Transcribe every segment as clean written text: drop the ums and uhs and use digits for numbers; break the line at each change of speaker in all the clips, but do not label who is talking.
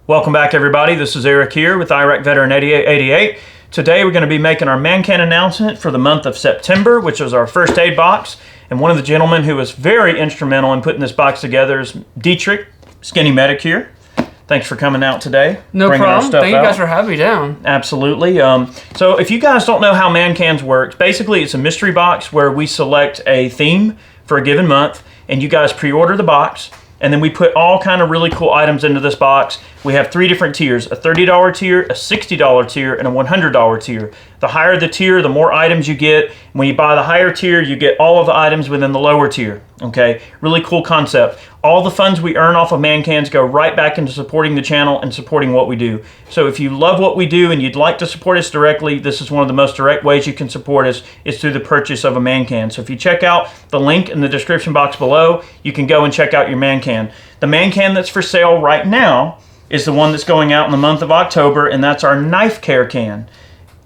Welcome back, everybody. This is Eric here with Iraq Veteran 8888. Today we're going to be making our Man Can announcement for the month of September, which is our first aid box. And one of the gentlemen who was very instrumental in putting this box together is Dietrich, Skinny Medic here. Thanks for coming out today.
No problem. Thank you guys for having me down.
Absolutely. So if you guys don't know how Man Cans works, basically it's a mystery box where we select a theme for a given month, and you guys pre-order the box. And then we put all kind of really cool items into this box. We have 3 different tiers, a $30 tier, a $60 tier, and a $100 tier. The higher the tier, the more items you get. When you buy the higher tier, you get all of the items within the lower tier. Okay, really cool concept. All the funds we earn off of Man Cans go right back into supporting the channel and supporting what we do. So if you love what we do and you'd like to support us directly, this is one of the most direct ways you can support us is through the purchase of a Man Can. So if you check out the link in the description box below, you can go and check out your Man Can. The Man Can that's for sale right now is the one that's going out in the month of October, and that's our knife care can.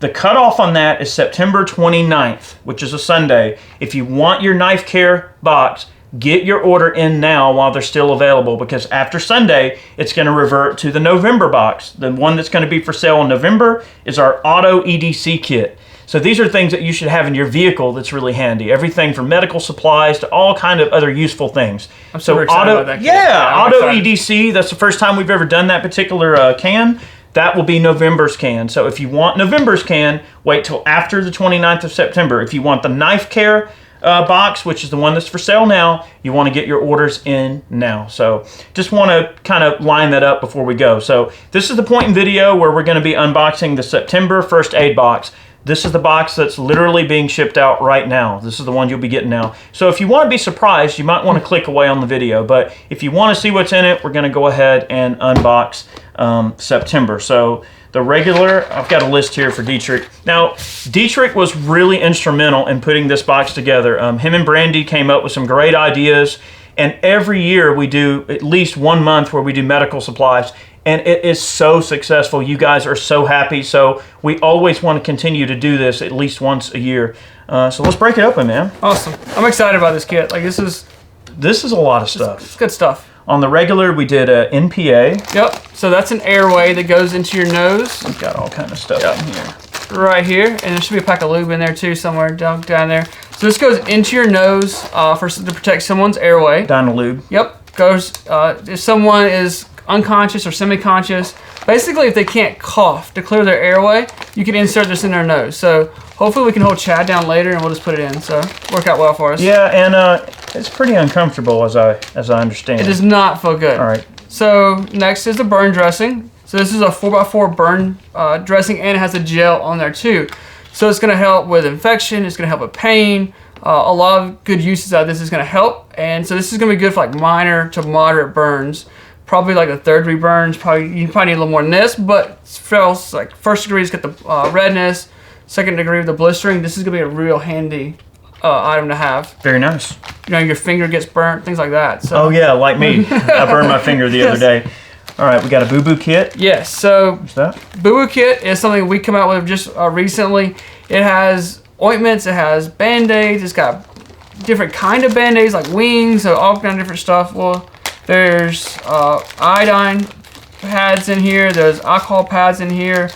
The cutoff on that is September 29th, which is a Sunday. If you want your knife care box, get your order in now while they're still available, because after Sunday, it's going to revert to the November box. The one that's going to be for sale in November is our auto EDC kit. So these are things that you should have in your vehicle that's really handy. Everything from medical supplies to all kind of other useful things.
I'm super excited about that kit.
Yeah, auto EDC, that's the first time we've ever done that particular can. That will be November's can. So if you want November's can, wait till after the 29th of September. If you want the knife care box, which is the one that's for sale now, you want to get your orders in now. So just want to kind of line that up before we go. So this is the point in video where we're going to be unboxing the September first aid box. This is the box that's literally being shipped out right now. This is the one you'll be getting now. So if you want to be surprised, you might want to click away on the video. But if you want to see what's in it, we're going to go ahead and unbox September. So the regular, I've got a list here for Dietrich. Now, Dietrich was really instrumental in putting this box together. Him and Brandy came up with some great ideas. And every year we do at least 1 month where we do medical supplies. And it is so successful. You guys are so happy. So we always want to continue to do this at least once a year. So let's break it open, man.
Awesome. I'm excited about this kit. Like this is
a lot of stuff.
It's good stuff.
On the regular, we did a NPA.
Yep. So that's an airway that goes into your nose.
We've got all kind of stuff in here.
Right here. And there should be a pack of lube in there too, somewhere down there. So this goes into your nose to protect someone's airway.
Dynalube.
Yep. Goes if someone is unconscious or semi-conscious, basically if they can't cough to clear their airway, you can insert this in their nose. So hopefully we can hold Chad down later and we'll just put it in. So work out well for us.
Yeah, and it's pretty uncomfortable as I understand.
It does not feel good.
All right.
So next is the burn dressing. So this is a 4x4 burn dressing, and it has a gel on there too. So it's going to help with infection. It's going to help with pain. A lot of good uses out of this is going to help. And so this is going to be good for like minor to moderate burns. Probably like the 3rd degree burns. You probably need a little more than this, but feels like 1st degree is get the redness. 2nd degree with the blistering. This is going to be a real handy item to have.
Very nice.
You know, your finger gets burnt, things like that. So.
Oh yeah, like me. I burned my finger the other day. All right, we got a boo-boo kit.
Yes, so
what's that?
Boo-boo kit is something we come out with just recently. It has ointments, it has band-aids, it's got different kind of band-aids like wings, so all kind of different stuff. Well, there's iodine pads in here, there's alcohol pads in here,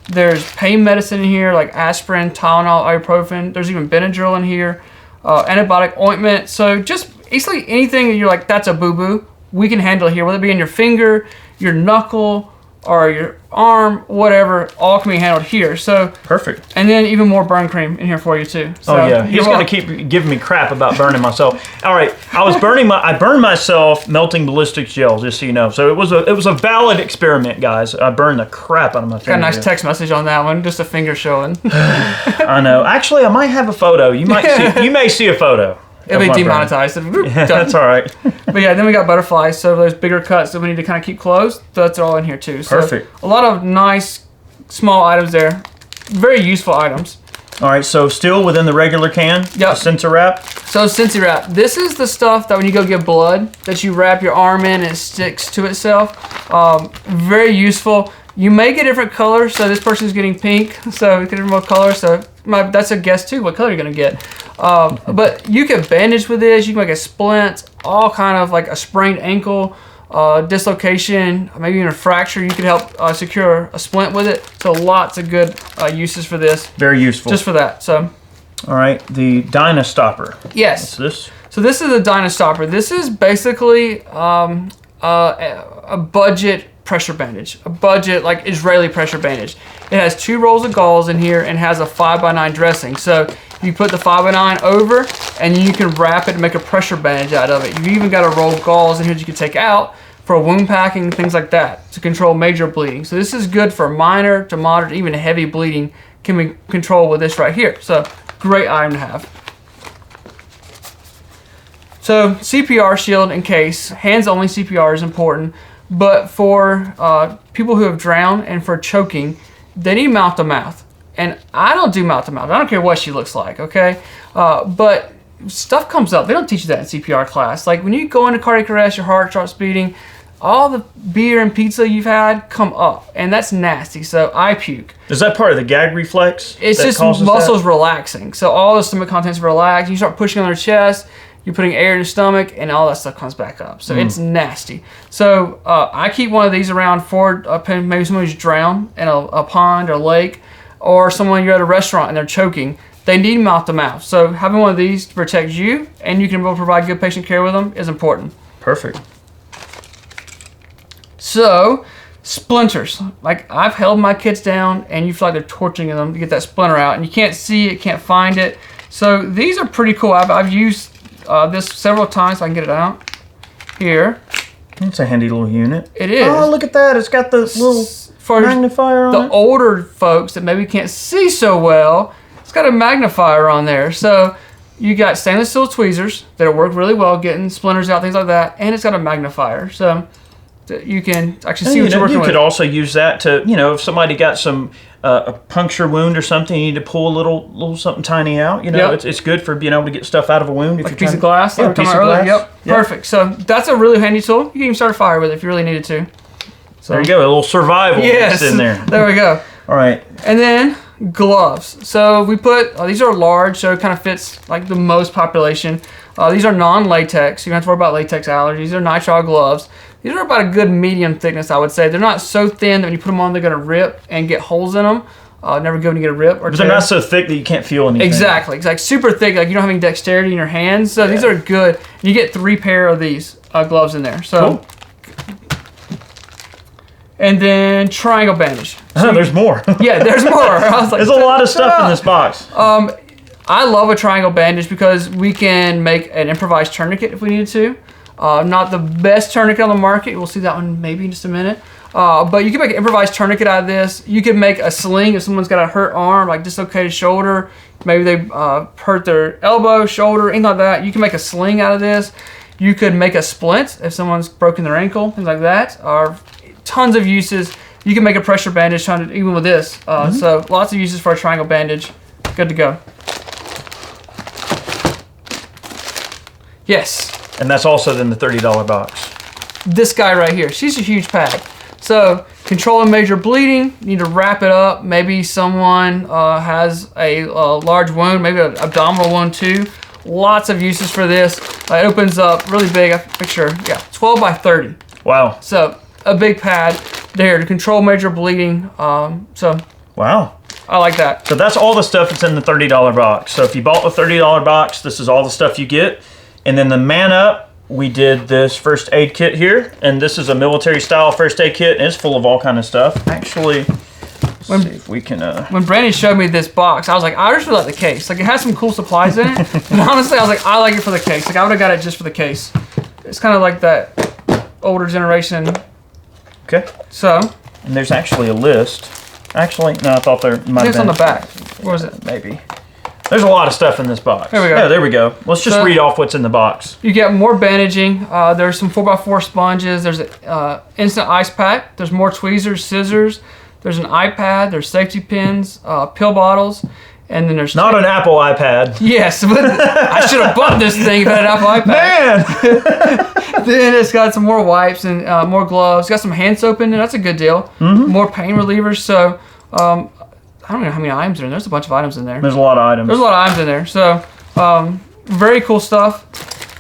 there's pain medicine in here like aspirin, Tylenol, ibuprofen, there's even Benadryl in here, antibiotic ointment. So just basically anything that you're like, that's a boo-boo, we can handle it here, whether it be in your finger, your knuckle, or your arm, whatever, all can be handled here. So
perfect.
And then even more burn cream in here for you too. So
oh yeah, he's gonna keep giving me crap about burning myself. All right, I burned myself melting ballistics gel, just so you know. So it was a valid experiment, guys. I burned the crap out of my finger.
Got a nice text message on that one, just a finger showing.
I know. Actually, I might have a photo. You may see a photo.
It'll be demonetized.
Yeah, that's all right.
But yeah, then we got butterflies. So those bigger cuts that we need to kind of keep closed, that's all in here too. So
perfect.
A lot of nice small items there. Very useful items.
All right, so still within the regular can,
yep.
Sensor wrap.
So Sensor wrap. This is the stuff that when you go give blood, that you wrap your arm in and it sticks to itself. Very useful. You may get different colors, so this person's getting pink, so we get more colors. So that's a guess too, what color you're gonna get. But you can bandage with this, you can make a splint, all kind of like a sprained ankle. dislocation, maybe even a fracture, you could help secure a splint with it. So lots of good uses for this.
Very useful.
Just for that. So.
All right, the Dynastopper.
Yes.
What's this?
So this is a Dynastopper. This is basically a budget pressure bandage, a budget like Israeli pressure bandage. It has 2 rolls of gauze in here and has a 5x9 dressing. So you put the 5x9 over and you can wrap it and make a pressure bandage out of it. You've even got a roll of gauze in here that you can take out for wound packing, things like that, to control major bleeding. So this is good for minor to moderate, even heavy bleeding can be controlled with this right here. So great item to have. So CPR shield in case, hands only CPR is important, but for people who have drowned and for choking, they need mouth to mouth. And I don't do mouth to mouth. I don't care what she looks like, okay? But stuff comes up. They don't teach you that in CPR class. Like when you go into cardiac arrest, your heart starts beating, all the beer and pizza you've had come up, and that's nasty. So I puke.
Is that part of the gag reflex?
It's just muscles relaxing. So all the stomach contents relax. You start pushing on their chest. You're putting air in your stomach, and all that stuff comes back up. So it's nasty. So I keep one of these around for maybe someone who's drowned in a pond or lake, or someone you're at a restaurant and they're choking. They need mouth to mouth. So having one of these to protect you, and you can provide good patient care with them, is important.
Perfect.
So splinters. Like I've held my kids down, and you feel like they're torturing them to get that splinter out, and you can't see it, can't find it. So these are pretty cool. I've used this several times so I can get it out. Here.
It's a handy little unit.
It is.
Oh, look at that. It's got the little magnifier on it.
The older folks that maybe can't see so well, it's got a magnifier on there. So you got stainless steel tweezers that'll work really well getting splinters out, things like that, and it's got a magnifier. So you can actually see what you're working with.
You could also use that to, if somebody got some a puncture wound or something, you need to pull a little something tiny out. It's good for being able to get stuff out of a wound.
Like a piece of glass.
Yeah, a piece of glass.
Yep. Perfect. So that's a really handy tool. You can even start a fire with it if you really needed to. So
there you go. A little survival mix in there.
There we go.
All right.
And then gloves. So we put, these are large, so it kind of fits like the most population. These are non-latex. You don't have to worry about latex allergies. They're nitrile gloves. These are about a good medium thickness, I would say. They're not so thin that when you put them on, they're going to rip and get holes in them. Never good when you get a rip or
But they're not so thick that you can't feel anything.
Exactly. It's like super thick, like you don't have any dexterity in your hands. So these are good. And you get 3 pair of these gloves in there. So. Cool. And then triangle bandage. So
there's more.
Yeah, there's more. I was like,
there's a lot of stuff in this box.
I love a triangle bandage because we can make an improvised tourniquet if we needed to. Not the best tourniquet on the market. We'll see that one maybe in just a minute. But you can make an improvised tourniquet out of this. You can make a sling if someone's got a hurt arm, like dislocated shoulder. Maybe they hurt their elbow, shoulder, anything like that. You can make a sling out of this. You could make a splint if someone's broken their ankle, things like that. Or tons of uses. You can make a pressure bandage even with this. So lots of uses for a triangle bandage. Good to go. Yes.
And that's also in the $30 box.
This guy right here, she's a huge pack. So controlling major bleeding, you need to wrap it up. Maybe someone has a large wound, maybe an abdominal wound too. Lots of uses for this. It opens up really big. I picture, 12 by 30.
Wow.
So a big pad there to control major bleeding.
Wow.
I like that.
So that's all the stuff that's in the $30 box. So if you bought the $30 box, this is all the stuff you get. And then the Man Up, we did this first aid kit here, and this is a military style first aid kit, and it's full of all kind of stuff. Actually, let's see if we can.
When Brandon showed me this box, I was like, I just really like the case. Like it has some cool supplies in it, but honestly, I was like, I like it for the case. Like I would have got it just for the case. It's kind of like that older generation.
Okay.
So.
And there's actually a list. Actually, no, I thought there might have been.
It's on the back. What was it?
Maybe. There's a lot of stuff in this box.
There we go.
Yeah, there we go. Let's just read off what's in the box.
You get more bandaging. There's some 4x4 sponges. There's an instant ice pack. There's more tweezers, scissors. There's an iPad. There's safety pins, pill bottles, and then there's...
Not an Apple iPad.
Yes, but I should have bought this thing if I had an Apple iPad. Man! Then it's got some more wipes and more gloves. It's got some hand soap in there. That's a good deal. More pain relievers. So... I don't know how many items are in there. There's a bunch of items in there.
There's a lot of items.
There's a lot of items in there. So, very cool stuff.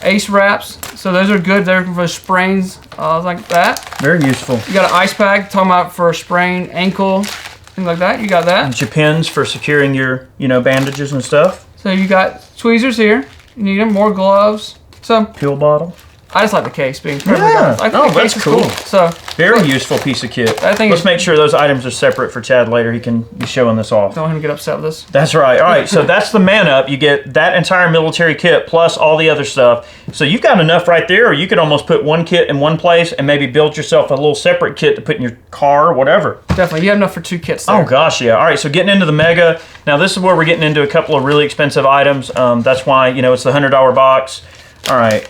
Ace wraps. So those are good. They're for sprains like that.
Very useful.
You got an ice pack, talking about for a sprained ankle, things like that. You got that.
And your pins for securing your, bandages and stuff.
So you got tweezers here. You need them, more gloves. So
Pill bottle.
I just like the case being perfect. I think the case
that's
is
cool.
So
very useful piece of kit. Let's make sure those items are separate for Chad later. He can be showing this off.
Don't want him to get upset with us.
That's right. All right, so that's the Man Up. You get that entire military kit plus all the other stuff. So you've got enough right there, or you could almost put one kit in one place and maybe build yourself a little separate kit to put in your car or whatever.
Definitely. You have enough for 2 kits there.
Oh, gosh, yeah. All right, so getting into the Mega. Now, this is where we're getting into a couple of really expensive items. That's why, it's the $100 box. All right.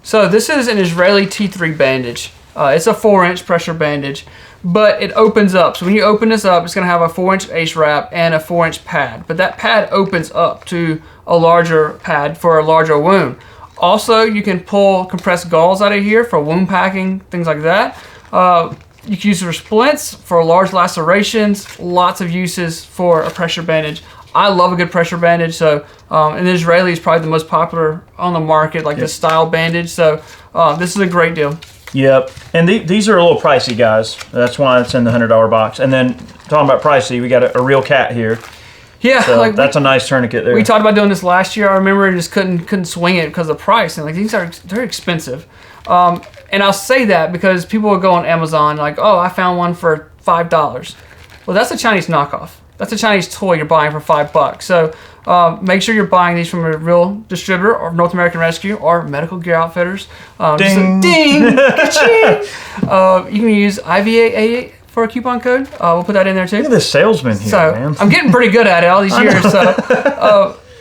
So this is an Israeli T3 bandage. It's a 4-inch pressure bandage, but it opens up. So when you open this up, it's going to have a 4-inch ace wrap and a 4-inch pad. But that pad opens up to a larger pad for a larger wound. Also, you can pull compressed gauze out of here for wound packing, things like that. You can use it for splints, for large lacerations, lots of uses for a pressure bandage. I love a good pressure bandage, so and the Israeli is probably the most popular on the market, like this style bandage. So this is a great deal.
Yep, and these are a little pricey, guys. That's why it's in the $100 box. And then talking about pricey, we got a real cat here.
Yeah,
so that's a nice tourniquet there.
We talked about doing this last year. I remember I just couldn't swing it because of the price, and these are very expensive. And I'll say that because people will go on Amazon like, oh, I found one for $5. Well, that's a Chinese knockoff. That's a Chinese toy you're buying for $5. So make sure you're buying these from a real distributor or North American Rescue or Medical Gear Outfitters.
Ding!
Ding! You can use IV8888 for a coupon code. We'll put that in there too.
Look at this salesman here,
so,
man.
I'm getting pretty good at it all these years.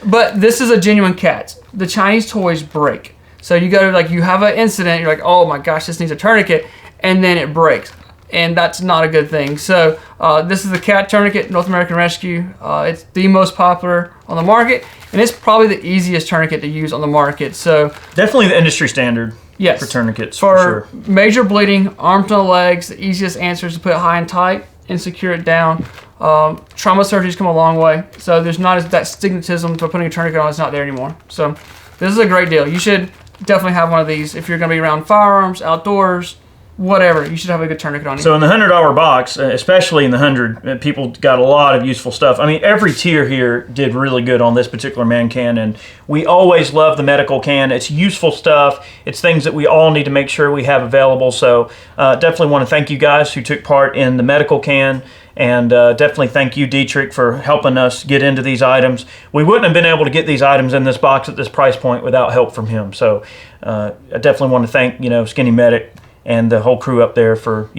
But this is a genuine cat. The Chinese toys break. So you go to, you have an incident, you're like, oh my gosh, this needs a tourniquet, and then it breaks. And that's not a good thing. So this is the cat tourniquet, North American Rescue. It's the most popular on the market, and it's probably the easiest tourniquet to use on the market. So
definitely the industry standard.
Yes.
For tourniquets, for sure.
Major bleeding, arms and the legs, the easiest answer is to put it high and tight and secure it down. Trauma surgery's come a long way, so there's not that stigmatism for putting a tourniquet on. It's not there anymore. So this is a great deal. You should definitely have one of these if you're going to be around firearms, outdoors, whatever. You should have a good tourniquet on you.
So in the $100 box, especially in the 100, people got a lot of useful stuff. I mean, every tier here did really good on this particular Man Can, and we always love the medical can. It's useful stuff. It's things that we all need to make sure we have available. So definitely want to thank you guys who took part in the medical can. And definitely thank you, Dietrich, for helping us get into these items. We wouldn't have been able to get these items in this box at this price point without help from him. So I definitely want to thank, Skinny Medic and the whole crew up there for,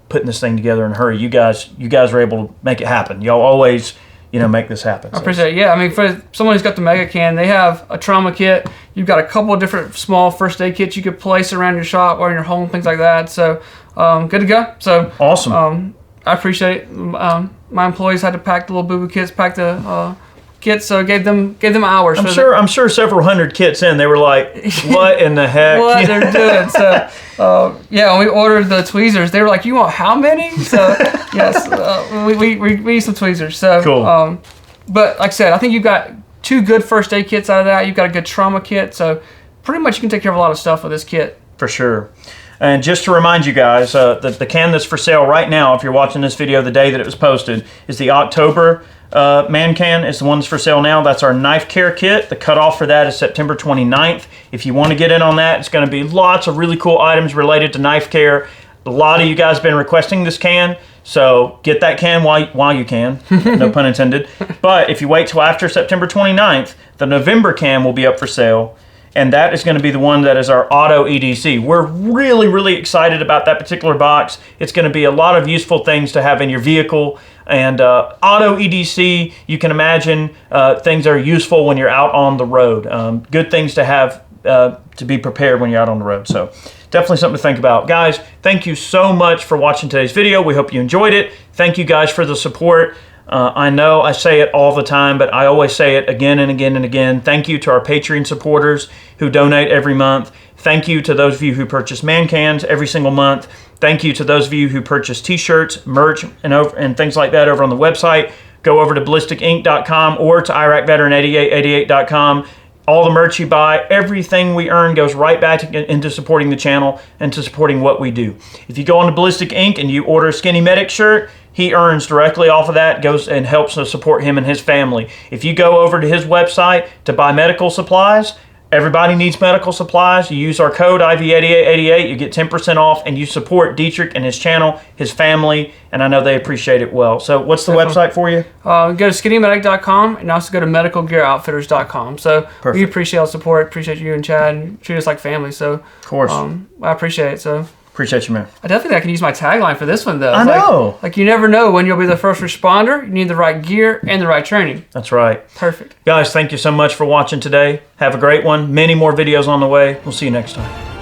putting this thing together in a hurry. You guys were able to make it happen. Y'all always, make this happen.
I appreciate it. Yeah, I mean, for someone who's got the Mega Can, they have a trauma kit. You've got a couple of different small first aid kits you could place around your shop or in your home, things like that. So good to go. So
awesome.
I appreciate it. My employees had to pack the little boo-boo kits, pack the kits, so gave them hours.
I'm sure several hundred kits in, they were like, what in the heck?
What they're doing. So, when we ordered the tweezers, they were like, you want how many? So, yes, we need some tweezers. So,
cool.
But like I said, I think you've got 2 good first aid kits out of that. You've got a good trauma kit. So, pretty much you can take care of a lot of stuff with this kit.
For sure. And just to remind you guys, the can that's for sale right now, if you're watching this video the day that it was posted, is the October Man Can. It's the one that's for sale now. That's our knife care kit. The cutoff for that is September 29th. If you want to get in on that, it's going to be lots of really cool items related to knife care. A lot of you guys have been requesting this can, so get that can while you can. No pun intended. But if you wait till after September 29th, the November can will be up for sale. And that is going to be the one that is our auto EDC. We're really, really excited about that particular box. It's going to be a lot of useful things to have in your vehicle. And auto EDC, you can imagine things that are useful when you're out on the road. Good things to have to be prepared when you're out on the road. So definitely something to think about. Guys, thank you so much for watching today's video. We hope you enjoyed it. Thank you guys for the support. I know I say it all the time, but I always say it again and again and again. Thank you to our Patreon supporters who donate every month. Thank you to those of you who purchase Man Cans every single month. Thank you to those of you who purchase t-shirts, merch, and things like that over on the website. Go over to ballisticink.com or to IraqVeteran8888.com. all the merch you buy, everything we earn goes right back into supporting the channel and to supporting what we do. If you go on to Ballistic Ink and you order a Skinny Medic shirt, he earns directly off of that, goes and helps to support him and his family. If you go over to his website to buy medical supplies, everybody needs medical supplies. You use our code IV8888, you get 10% off, and you support Dietrich and his channel, his family, and I know they appreciate it well. So what's the website for you?
Go to skinnymedic.com and also go to medicalgearoutfitters.com. So
Perfect.
we appreciate all the support, appreciate you and Chad, and treat us like family. So
Of course.
I appreciate it. So
Appreciate you, man.
I definitely think I can use my tagline for this one, though.
I know.
Like you never know when you'll be the first responder. You need the right gear and the right training.
That's right.
Perfect.
Guys, thank you so much for watching today. Have a great one. Many more videos on the way. We'll see you next time.